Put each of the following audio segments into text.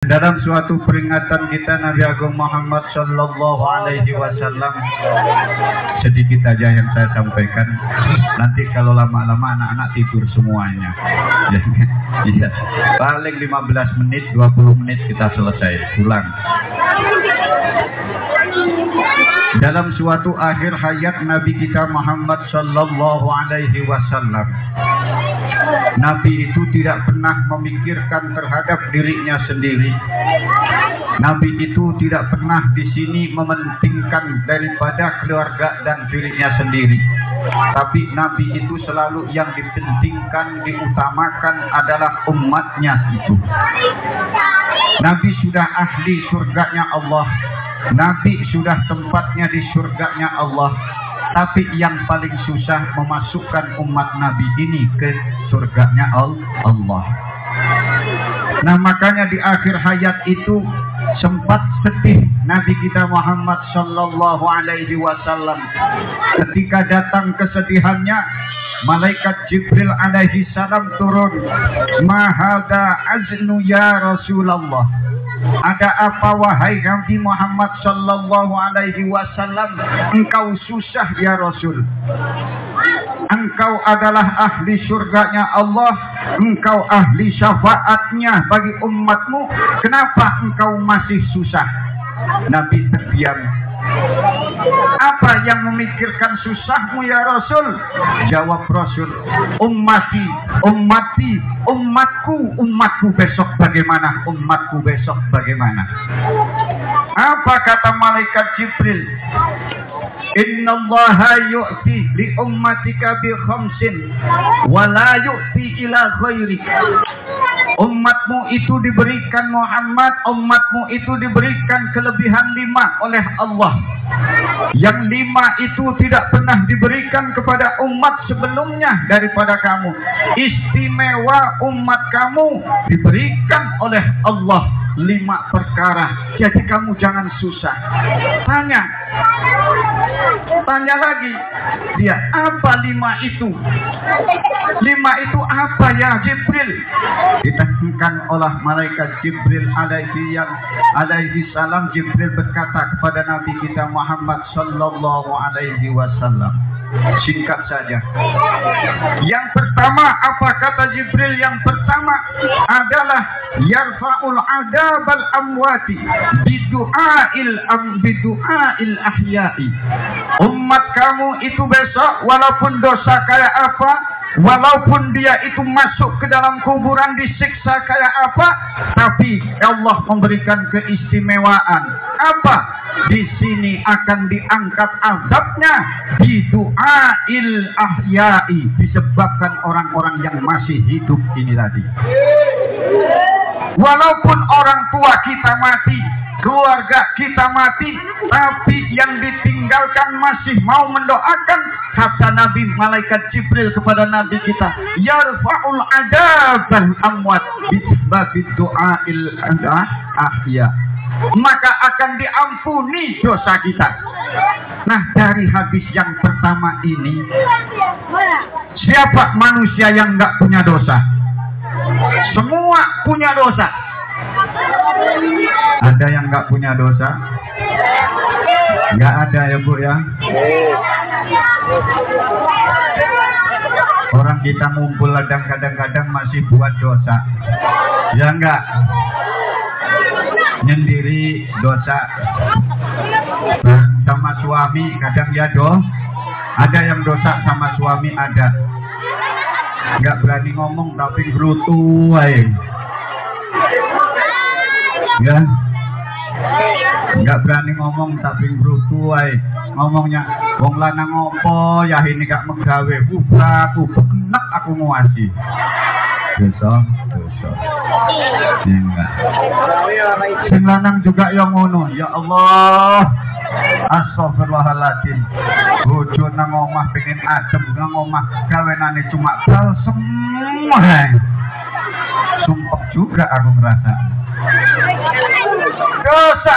Dalam suatu peringatan kita Nabi Agung Muhammad Sallallahu Alaihi Wasallam, sedikit aja yang saya sampaikan. Nanti kalau lama-lama anak-anak tidur semuanya. Iya, paling 15 menit, 20 menit kita selesai pulang. Dalam suatu akhir hayat Nabi kita Muhammad Sallallahu Alaihi Wasallam, Nabi itu tidak pernah memikirkan terhadap dirinya sendiri. Nabi itu tidak pernah di sini mementingkan daripada keluarga dan dirinya sendiri. Tapi Nabi itu selalu yang dipentingkan, diutamakan adalah umatnya itu. Nabi sudah ahli surganya Allah. Nabi sudah tempatnya di surganya Allah. Tapi yang paling susah memasukkan umat Nabi ini ke surganya Allah. Nah, makanya di akhir hayat itu sempat sedih Nabi kita Muhammad Sallallahu Alaihi Wasallam. Ketika datang kesedihannya, malaikat Jibril alaihi salam turun. Mahada aznu ya Rasulullah. Ada apa wahai Nabi Muhammad Sallallahu Alaihi Wasallam? Engkau susah ya Rasul. Engkau adalah ahli surganya Allah. Engkau ahli syafaatnya bagi umatmu. Kenapa engkau masih susah? Nabi terdiam. Apa yang memikirkan susahmu ya Rasul? Jawab Rasul, ummati, ummati, umatku besok bagaimana? Umatku besok bagaimana? Apa kata malaikat Jibril? Innallaha yu'ti li ummatika bi khamsin wa la yu'ti ila ghairik. Umatmu itu diberikan Muhammad, umatmu itu diberikan kelebihan 5 oleh Allah. Yang 5 itu tidak pernah diberikan kepada umat sebelumnya daripada kamu. Istimewa umat kamu diberikan oleh Allah 5 perkara. Jadi kamu jangan susah. Tanya lagi dia, apa 5 itu? 5 itu apa ya Jibril? Ditanyaan oleh malaikat Jibril alaihi salam. Jibril berkata kepada Nabi kita Muhammad Sallallahu Alaihi Wasallam, singkat saja. Yang pertama, apa kata Jibril? Yang pertama adalah yarfa'ul adabal amwati bidu'ail ahya'i. Umat kamu itu besok walaupun dosa kayak apa, walaupun dia itu masuk ke dalam kuburan disiksa kayak apa, tapi Allah memberikan keistimewaan. Apa? Di sini akan diangkat azabnya di du'ail ahya'i, disebabkan orang-orang yang masih hidup ini tadi. Walaupun orang tua kita mati, keluarga kita mati, tapi yang ditinggalkan masih mau mendoakan. Kata Nabi malaikat Jibril kepada Nabi kita, yarfa'ul adabal amwat bisbabid du'ail ahya, maka akan diampuni dosa kita. Nah, dari hadis yang pertama ini, siapa manusia yang nggak punya dosa? Semua punya dosa. Ada yang nggak punya dosa? Nggak ada ya Bu ya. Orang kita ngumpul kadang-kadang masih buat dosa. Ya enggak? Nyendiri dosa. Sama suami kadang ya ada yang dosa sama suami ada. Nggak berani ngomong tapi gerutu aja. Ya, nggak berani ngomong tapi gerutu aja. Ngomongnya wong lanang ngopo ya ini gak megawe. Aku enak aku nguasi. Dosa. Enggak. Sing lanang juga yang ngono. Ya Allah. Astagfirullahaladzim. Bojo nang omah pengen adem nang omah gawenane cuma balsem. Sumpah juga aku ngerasa. Dosa.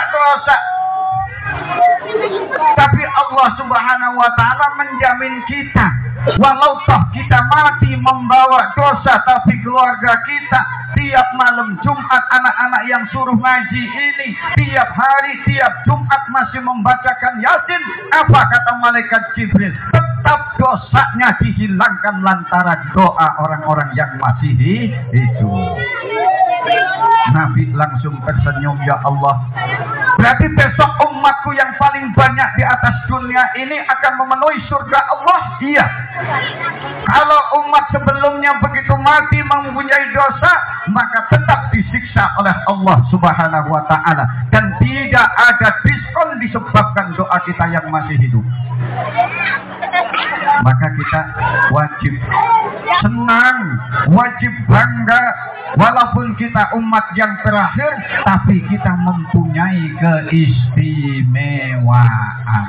Tapi Allah Subhanahu wa ta'ala menjamin kita, walau toh kita mati membawa dosa, tapi keluarga kita tiap malam Jumat, anak-anak yang suruh ngaji ini tiap hari, tiap Jumat masih membacakan Yasin, apa kata malaikat Jibril? Tetap dosanya dihilangkan lantaran doa orang-orang yang masih hidup. Nabi langsung tersenyum, ya Allah, berarti besok umatku yang paling banyak di atas dunia ini akan memenuhi surga Allah? Iya. Kalau umat sebelumnya begitu mati mempunyai dosa, maka tetap disiksa oleh Allah Subhanahu wa ta'ala, dan tidak ada diskon disebabkan doa kita yang masih hidup. Maka kita wajib senang, wajib bangga, walaupun kita umat yang terakhir, tapi kita mempunyai keistimewaan.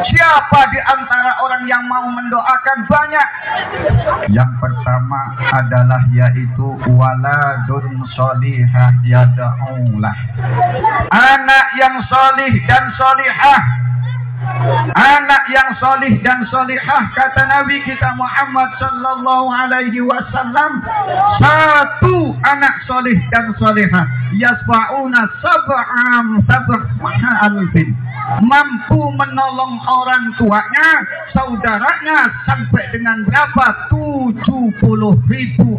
Siapa di antara orang yang mau mendoakan? Banyak. Yang pertama adalah yaitu waladun sholihah yad'ulah, anak yang solih dan solihah. Anak yang solih dan solihah, kata Nabi kita Muhammad sallallahu alaihi wasallam, satu anak solih dan solihah yasfa'una sab'am alfin, mampu menolong orang tuanya, saudaranya, sampai dengan berapa? 70.000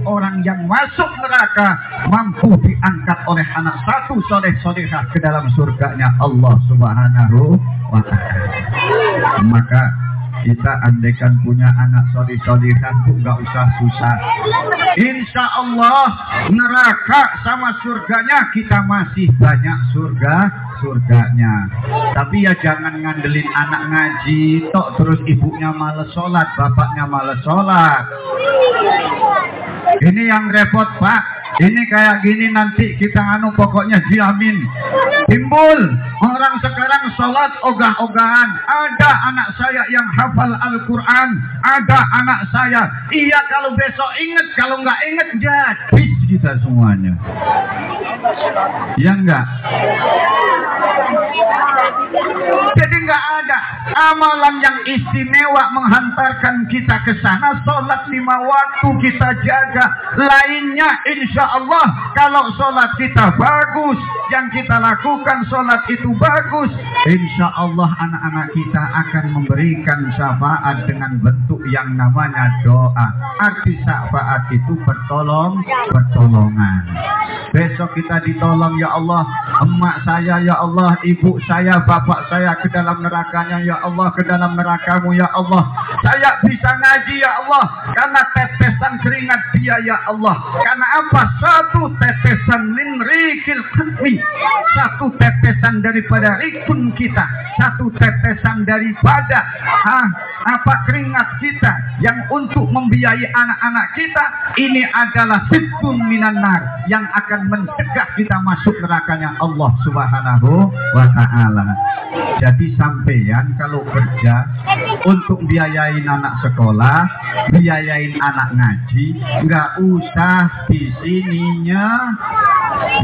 orang yang masuk neraka mampu diangkat oleh anak satu soleh solihah ke dalam surganya Allah Subhanahu wa ta'ala. Maka kita andaikan punya anak solih-solihah, nggak usah susah. Insya Allah neraka sama surganya kita masih banyak surganya. Tapi ya jangan ngandelin anak ngaji tok terus ibunya males sholat, bapaknya males sholat. Ini yang repot, Pak. Ini kayak gini nanti kita pokoknya jamin timbul orang sekarang sholat ogah-ogahan. Ada anak saya yang hafal Al-Quran, ada anak saya, iya kalau besok inget, kalau nggak inget jadi kita semuanya. Ya enggak? Jadi nggak ada amalan yang istimewa menghantarkan kita ke sana. Sholat 5 waktu kita jaga, lainnya insya Allah kalau sholat kita bagus, yang kita lakukan sholat itu bagus, insya Allah anak-anak kita akan memberikan syafaat dengan bentuk yang namanya doa. Arti syafaat itu pertolongan. Besok kita ditolong, ya Allah, emak saya, ya Allah, ibu saya, bapak saya ke dalam nerakanya, ya Allah, ke dalam nerakamu, ya Allah. Saya bisa ngaji, ya Allah, karena tetesan keringat dia, ya Allah. Karena apa? Satu tetesan min rikil qalbi, satu tetesan daripada rikun kita, satu tetesan daripada keringat kita yang untuk membiayai anak-anak kita, ini adalah sittun minan nar, yang akan mencegah kita masuk nerakanya Allah Subhanahu wa ta'ala. Jadi sampeyan kalau kerja untuk biayain anak sekolah, biayain anak ngaji, nggak usah di sininya,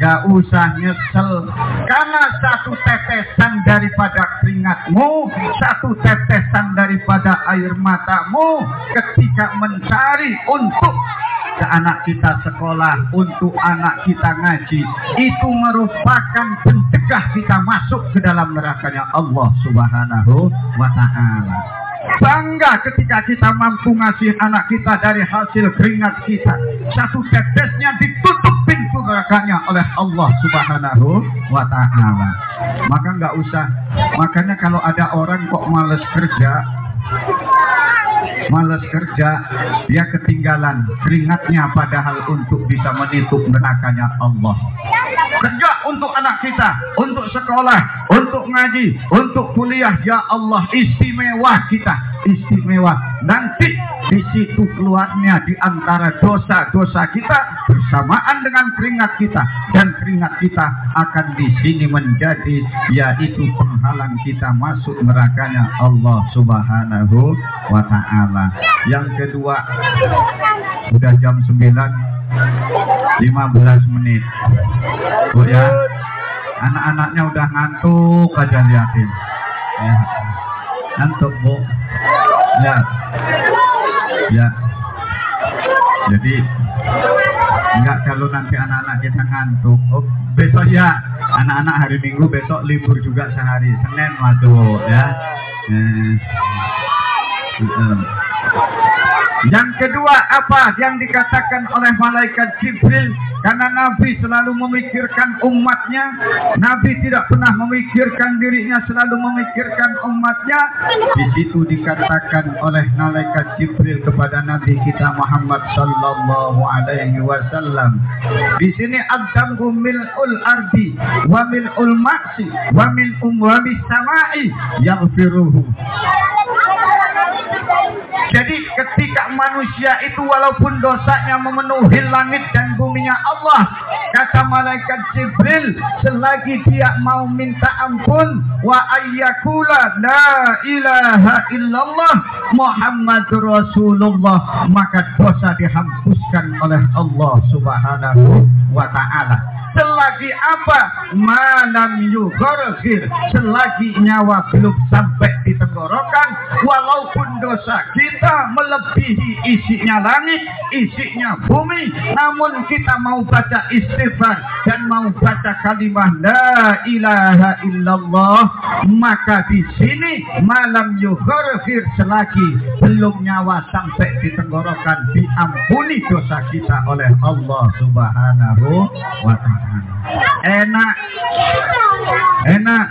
nggak usah nyesel, karena satu tetesan daripada keringatmu, satu tetesan daripada air matamu ketika mencari untuk ke anak kita sekolah, untuk anak kita ngaji, itu merupakan pencegah kita masuk ke dalam nerakanya Allah Subhanahu wa ta'ala. Bangga ketika kita mampu ngasih anak kita dari hasil keringat kita, satu tetesnya ditutup pintu nerakanya oleh Allah Subhanahu wa ta'ala. Maka nggak usah, makanya kalau ada orang kok males kerja, dia ketinggalan keringatnya, padahal untuk bisa menutup nerakanya Allah. Kerja untuk anak kita, untuk sekolah, untuk ngaji, untuk kuliah, ya Allah, istimewa kita, istimewa. Nanti di situ keluarnya di antara dosa-dosa kita bersamaan dengan keringat kita, dan keringat kita akan di sini menjadi yaitu penghalang kita masuk nerakanya Allah Subhanahu wa ta'ala. Yang kedua, sudah jam 9:15 menit. Bu ya, anak-anaknya udah ngantuk aja liatin. Ya. Ngantuk, Bu. Ya. Ya. Jadi enggak kalau nanti anak-anak kita ngantuk. Oh, besok ya anak-anak hari Minggu, besok libur juga sehari, Senin masuk ya. Yang kedua apa yang dikatakan oleh malaikat Jibril? Karena Nabi selalu memikirkan umatnya, Nabi tidak pernah memikirkan dirinya, selalu memikirkan umatnya. Di situ dikatakan oleh malaikat Jibril kepada Nabi kita Muhammad sallallahu alaihi wasallam. Di sini ad-dambu mil'ul ardi wa mil'ul ma'si wa min umwabis sama'i yaghfiruhu. Jadi ketika manusia itu walaupun dosanya memenuhi langit dan buminya Allah, kata malaikat Jibril, selagi dia mau minta ampun wa ayyakula la ilaha illallah Muhammadur Rasulullah, maka dosa dihapuskan oleh Allah Subhanahu wa ta'ala. Selagi apa? Malam yugharghir, selagi nyawa belum sampai di tenggorokan, walaupun dosa kita melebihi isinya langit, isinya bumi, namun kita mau baca istighfar dan mau baca kalimat la ilaha illallah, maka di sini malam yugharghir, selagi belum nyawa sampai di tenggorokan, diampuni dosa kita oleh Allah Subhanahu wa ta'ala. Enak, enak.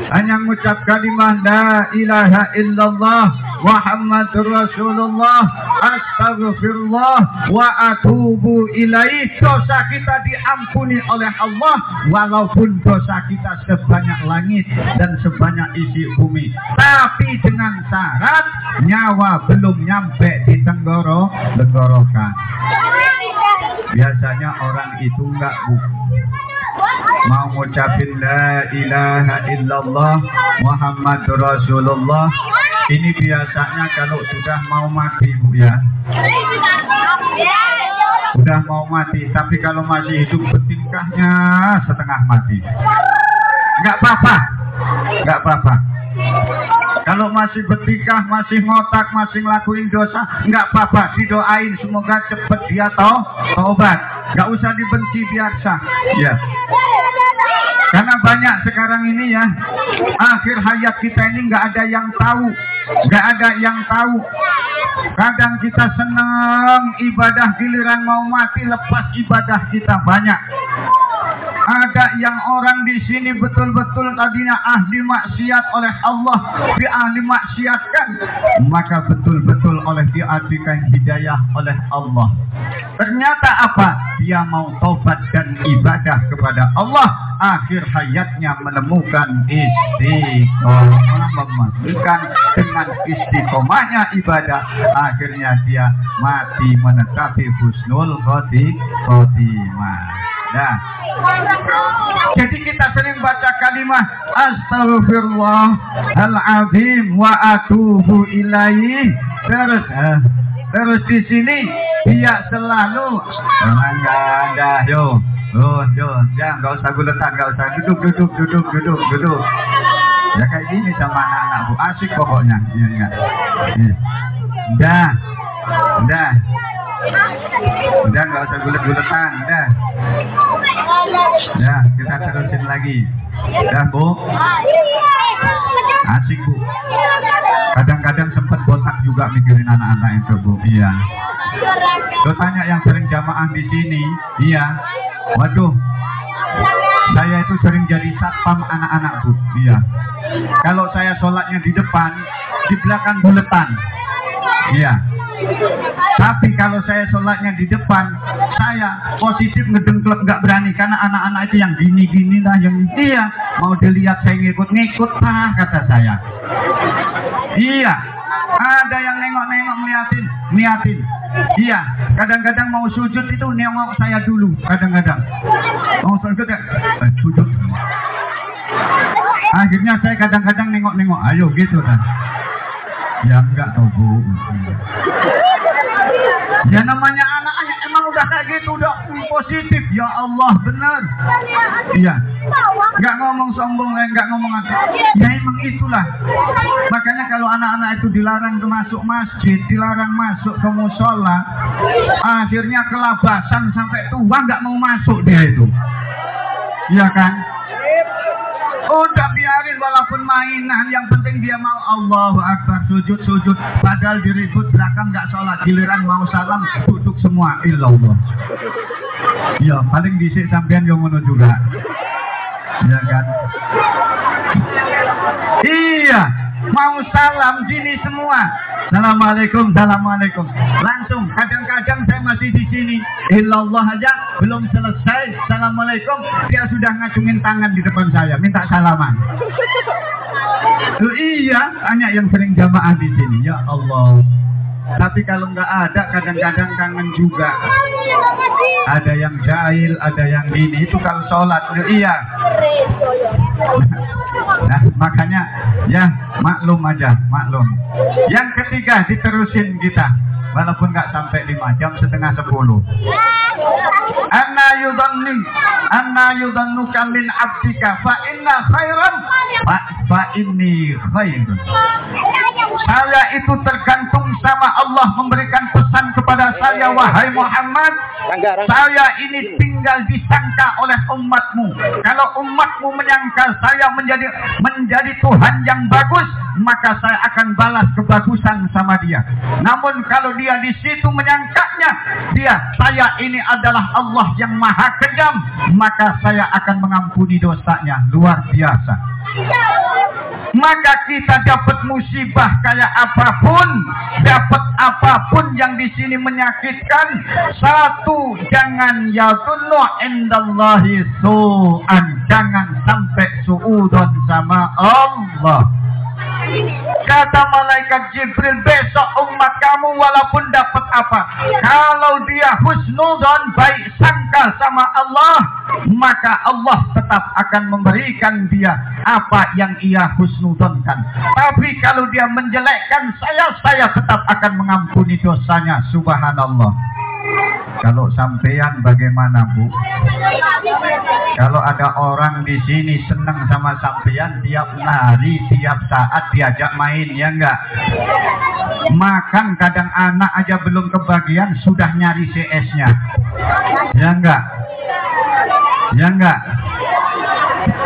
Hanya mengucap kalimat la ilaha illallah Muhammadur Rasulullah astaghfirullah wa atubu ilaih, dosa kita diampuni oleh Allah walaupun dosa kita sebanyak langit dan sebanyak isi bumi, tapi dengan syarat nyawa belum nyampe di tenggorokan. Biasanya orang itu enggak mau ngucapin la ilaha illallah Muhammadur Rasulullah. Ini biasanya kalau sudah mau mati, Bu ya. Sudah mau mati, tapi kalau masih hidup bertingkahnya setengah mati. Enggak apa-apa. Enggak apa-apa. Kalau masih bertikah, masih ngotak, masih ngelakuin dosa, enggak apa-apa, didoain semoga cepat dia taubat. Enggak usah dibenci, biasa. Ya. Karena banyak sekarang ini ya, akhir hayat kita ini enggak ada yang tahu. Enggak ada yang tahu. Kadang kita senang ibadah, giliran mau mati lepas ibadah kita banyak. Ada yang orang di sini betul-betul tadinya ahli maksiat oleh Allah, diahli maksiatkan, maka betul-betul oleh diabdikan hidayah oleh Allah. Ternyata apa? Dia mau taubat dan ibadah kepada Allah, akhir hayatnya menemukan istiqomah, memastikan dengan istiqomahnya ibadah, akhirnya dia mati menetapi husnul khotimah. Nah, jadi kita sering baca kalimat astaghfirullahaladzim wa atubu ilaih. Terus di sini dia selalu enggak, yo, jangan, nggak usah guletan, nggak usah duduk. Ya kayak gini sama anak-anak, Bu, asik pokoknya. Iya. Udah nggak usah gulet-guletan, udah. Ya, kita terusin lagi. Udah, Bu. Asik, Bu. Kadang-kadang sempat botak juga mikirin anak-anak itu, Bu. Iya. Tuh tanya yang sering jamaah di sini, iya. Waduh, saya itu sering jadi satpam anak-anak, Bu. Iya. Kalau saya sholatnya di depan, di belakang buletan. Iya. Tapi kalau saya sholatnya di depan, saya positif ngedengklek, nggak berani, karena anak-anak itu yang gini-gini lah, yang dia mau dilihat saya ngikut-ngikut, kata saya. Iya, ada yang nengok-nengok niatin. Iya, kadang-kadang mau sujud itu nengok saya dulu, kadang-kadang mau sujud ya, sujud. Akhirnya saya kadang-kadang nengok-nengok, ayo gitu kan. Ya enggak tahu, Bu. Ya namanya anak-anak emang udah kayak gitu, udah positif. Ya Allah, benar. Iya. nggak ngomong sombong, nggak ngomong apa. Ya emang itulah. Makanya kalau anak-anak itu dilarang masuk masjid, dilarang masuk ke musola, akhirnya kelabasan sampai tua nggak mau masuk dia itu. Iya kan? Udah biarin walaupun mainan, yang penting dia mau Allahu Akbar, sujud. Padahal diribut belakang nggak sholat, giliran mau salam duduk semua. Illallah. Ya paling disik sampean yang ngono juga. Ya kan? Iya, mau salam gini semua. Assalamualaikum, assalamualaikum. Langsung, kadang-kadang saya masih di sini. Illallah aja belum selesai. Assalamualaikum, dia sudah ngacungin tangan di depan saya, minta salaman. Iya, banyak yang sering jamaah di sini. Ya Allah. Tapi kalau nggak ada, kadang-kadang kangen juga. Ada yang jahil, ada yang ini. Itu kalau sholat. Iya. Nah, makanya ya maklum aja, maklum. Yang ketiga diterusin kita, walaupun nggak sampai 5 jam, setengah 10. Anna yudhannuka min abdika fa inna khairan fa inni khairun. Saya itu tergantung sama Allah memberikan pesan kepada saya, wahai Muhammad, saya ini tinggal disangka oleh umatmu. Kalau umatmu menyangka saya menjadi Tuhan yang bagus, maka saya akan balas kebagusan sama dia. Namun kalau dia di situ menyangkanya saya ini adalah Allah yang maha kejam, maka saya akan mengampuni dosanya. Luar biasa. Maka kita dapat musibah kayak apapun, dapat apapun yang di sini menyakitkan, satu, jangan yadunnu indallahi su'an, jangan sampai suudon sama Allah. Kata malaikat Jibril, besok umat kamu walaupun dapat apa, kalau dia husnuzon, baik sangka sama Allah, maka Allah tetap akan memberikan dia apa yang ia husnuzonkan. Tapi kalau dia menjelekkan saya tetap akan mengampuni dosanya. Subhanallah. Kalau sampean bagaimana, Bu? Kalau ada orang di sini senang sama sampean, tiap hari, tiap saat diajak main, ya enggak? Makan kadang anak aja belum kebagian sudah nyari CS-nya. Ya enggak? Ya enggak?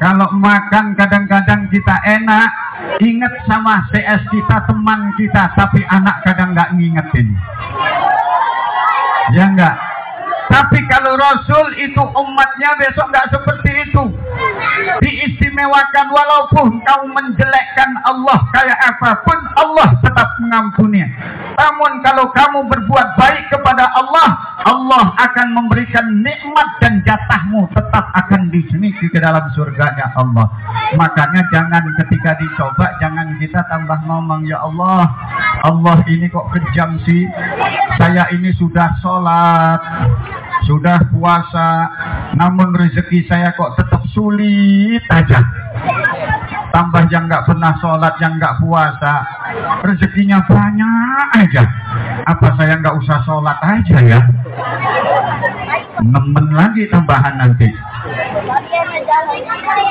Kalau makan kadang-kadang kita enak, ingat sama CS kita, teman kita, tapi anak kadang enggak ngingetin. Ya enggak? Tapi kalau Rasul itu umatnya besok enggak seperti itu. Diistimewakan, walaupun kau menjelekkan Allah kayak apapun, Allah tetap mengampuni. Namun kalau kamu berbuat baik kepada Allah, Allah akan memberikan nikmat dan jatahmu tetap akan disemiki ke dalam surganya Allah. Makanya jangan ketika dicoba, jangan kita tambah ngomong, ya Allah, Allah ini kok kejam sih. Saya ini sudah sholat, sudah puasa, namun rezeki saya kok tetap sulit aja. Tambah yang nggak pernah sholat, yang nggak puasa, rezekinya banyak aja. Apa saya nggak usah sholat aja ya? Nemen lagi tambahan nanti.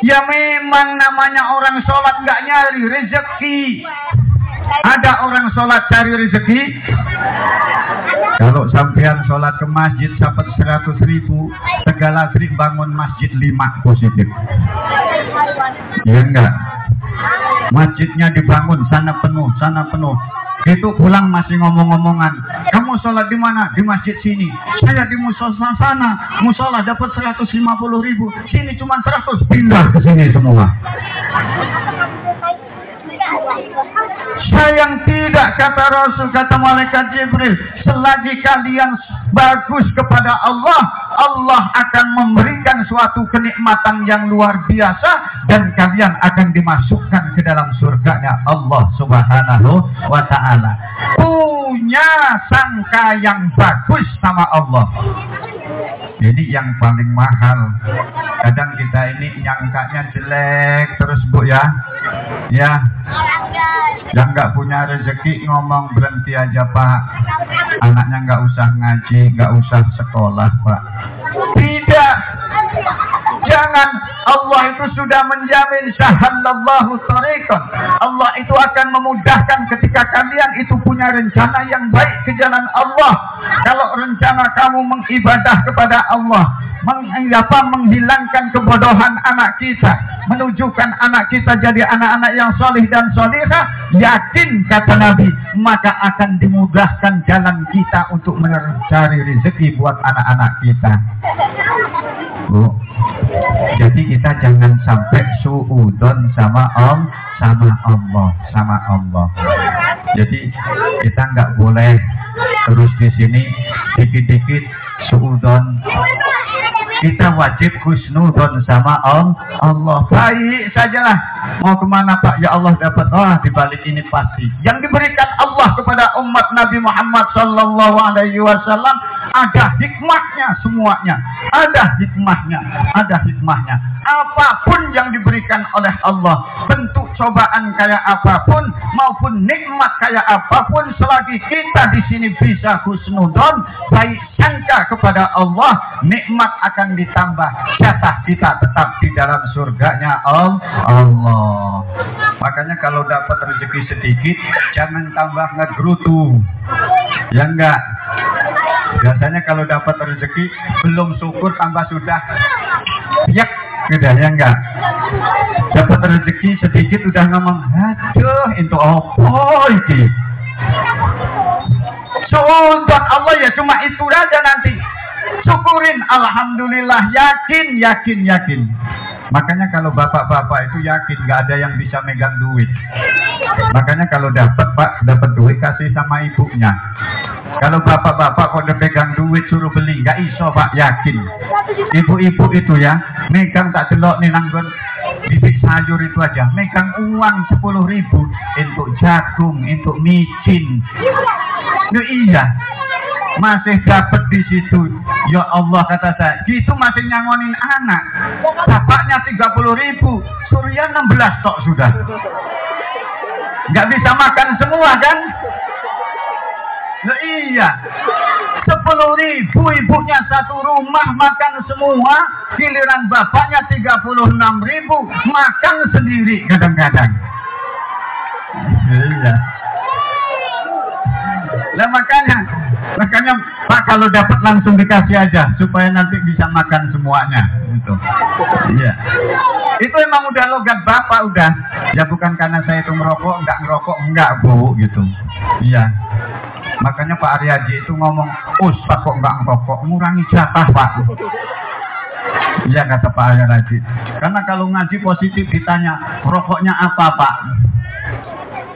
Ya memang namanya orang sholat nggak nyari rezeki. Ada orang sholat cari rezeki. Kalau sampean sholat ke masjid dapat 100.000, Tegalasri bangun masjid 5 positif. Ya enggak? Masjidnya dibangun, sana penuh, sana penuh. Itu pulang masih ngomong-ngomongan. Kamu sholat di mana? Di masjid sini. Saya di musola sana. Musola dapat 150.000. Sini cuma 100. Pindah ke sini semua. Sayang tidak, kata Rasul, kata malaikat Jibril, selagi kalian bagus kepada Allah, Allah akan memberikan suatu kenikmatan yang luar biasa dan kalian akan dimasukkan ke dalam surganya Allah Subhanahu wa ta'ala. Punya sangka yang bagus sama Allah. Ini yang paling mahal. Kadang kita ini nyangkanya jelek terus, Bu, ya. Ya. Yang nggak punya rezeki ngomong berhenti aja, Pak. Anaknya nggak usah ngaji, nggak usah sekolah, Pak. Tidak. Jangan, Allah itu sudah menjamin syahallallahu tariqan. Allah itu akan memudahkan ketika kalian itu punya rencana yang baik ke jalan Allah. Kalau rencana kamu mengibadah kepada Allah, menghilangkan kebodohan anak kita, menunjukkan anak kita jadi anak-anak yang solih dan solihah, yakin kata Nabi, maka akan dimudahkan jalan kita untuk mencari rezeki buat anak-anak kita. Bu, jadi kita jangan sampai suudon sama Allah. Jadi kita nggak boleh terus di sini dikit-dikit suudon. Kita wajib husnudon sama Allah. Baik sajalah. Mau kemana Pak? Ya Allah dapat. Di balik ini pasti. Yang diberikan Allah kepada umat Nabi Muhammad Sallallahu Alaihi Wasallam ada hikmahnya semuanya. Ada hikmahnya. Apapun yang diberikan oleh Allah, bentuk cobaan kayak apapun maupun nikmat kayak apapun, selagi kita di sini bisa husnudon, baik sangka kepada Allah, nikmat akan ditambah, jatah kita tetap di dalam surganya Allah. Makanya kalau dapat rezeki sedikit, jangan tambah ngegerutu, ya enggak. Biasanya kalau dapat rezeki belum syukur tambah sudah yak, gitu ya enggak. Dapat rezeki sedikit udah ngomong, aduh itu apa ini. Suudon Allah ya cuma itu aja nanti. Syukurin, alhamdulillah, yakin. Makanya kalau bapak-bapak itu yakin nggak ada yang bisa megang duit. Makanya kalau dapat duit kasih sama ibunya. Kalau bapak-bapak kok udah pegang duit suruh beli, nggak iso Pak, yakin. Ibu-ibu itu ya, megang tak celok nih nanggon bibit sayur itu aja, megang uang 10.000 untuk jagung, untuk micin. Iya. Masih dapat di situ. Ya Allah kata saya, gitu masih nyangonin anak. Bapaknya 30.000, Surya 16 tok sudah. Nggak bisa makan semua kan? Nah, iya. 10.000 ibunya satu rumah makan semua, giliran bapaknya 36.000 makan sendiri kadang-kadang. Iya. Lah makanya Pak kalau dapat langsung dikasih aja supaya nanti bisa makan semuanya itu. Iya. Itu emang udah logat bapak udah. Ya bukan karena saya itu ngerokok, enggak Bu gitu. Iya. Makanya Pak Aryaji itu ngomong, Ustaz kok enggak ngerokok, ngurangi jatah Pak. Iya kata Pak Aryaji. Karena kalau ngaji positif ditanya, rokoknya apa Pak?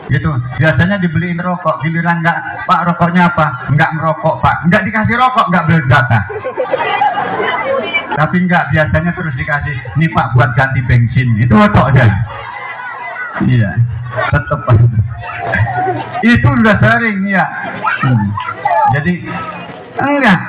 Gitu, biasanya dibeliin rokok, giliran enggak, Pak rokoknya apa? Enggak ngerokok Pak, enggak dikasih rokok, enggak beli data. Tapi enggak, biasanya terus dikasih, nih Pak buat ganti bensin, itu otok aja. Iya, tetep Pak. Itu udah sering ya. Jadi enggak.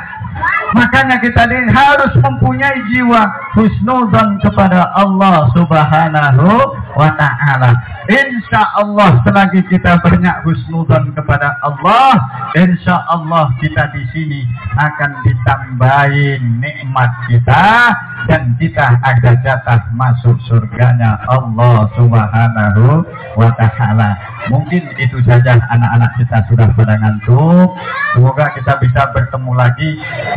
Makanya kita ini harus mempunyai jiwa husnudzon kepada Allah Subhanahu wa Ta'ala. Insya Allah selagi kita banyak husnudzon kepada Allah, insya Allah kita di sini akan ditambahin nikmat kita dan kita ada jatah masuk surganya Allah Subhanahu wa Ta'ala. Mungkin itu saja anak-anak kita sudah pada ngantuk. Semoga kita bisa bertemu lagi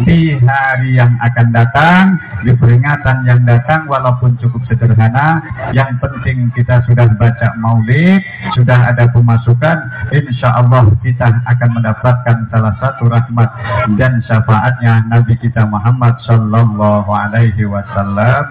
di hari yang akan datang, di peringatan yang datang, walaupun cukup sederhana. Yang penting kita sudah baca maulid, sudah ada pemasukan. Insya Allah kita akan mendapatkan salah satu rahmat dan syafaatnya Nabi kita Muhammad Sallallahu Alaihi Wasallam.